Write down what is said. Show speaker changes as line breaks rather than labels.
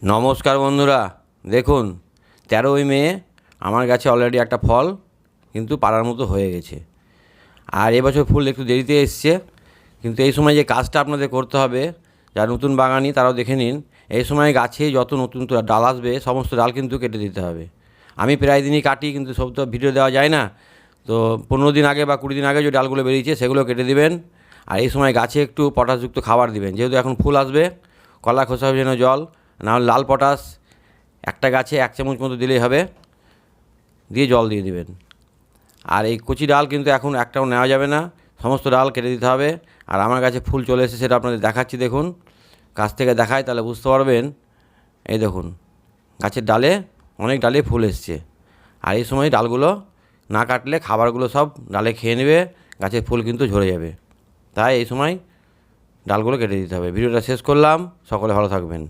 নমস্কার বন্ধুরা, দেখুন 13ই মে আমার গাছে অলরেডি একটা ফল কিন্তু পাড়ার মতো হয়ে গেছে। আর এবছর ফুল একটু দেরিতে এসছে, কিন্তু এই সময় যে কাজটা আপনাদের করতে হবে, যারা নতুন বাগানি তারাও দেখে নিন। এই সময় গাছে যত নতুন ডাল আসবে সমস্ত ডাল কিন্তু কেটে দিতে হবে। আমি প্রায় দিনই কাটি, কিন্তু সব তো ভিডিও দেওয়া যায় না। তো 15 দিন আগে বা 20 দিন আগে যে ডালগুলো বেরিয়েছে সেগুলো কেটে দিবেন। আর এই সময় গাছে একটু পটাশযুক্ত খাবার দিবেন, যেহেতু এখন ফুল আসবে। কলা খোসা যেন জল, না হলে লাল পটাশ একটা গাছে 1 চামচ মতো দিলেই হবে, দিয়ে জল দিয়ে দিবেন। আর এই কচি ডাল কিন্তু এখন একটাও নেওয়া যাবে না, সমস্ত ডাল কেটে দিতে হবে। আর আমার কাছে ফুল চলে এসেছে, সেটা আপনাদের দেখাচ্ছি। দেখুন, কাছ থেকে দেখায় তাহলে বুঝতে পারবেন। এই দেখুন, গাছের ডালে অনেক ডালে ফুল এসছে। আর এই সময় ডালগুলো না কাটলে খাবারগুলো সব ডালে খেয়ে নেবে, গাছের ফুল কিন্তু ঝরে যাবে। তাই এই সময় ডালগুলো কেটে দিতে হবে। ভিডিওটা শেষ করলাম, সকলে ভালো থাকবেন।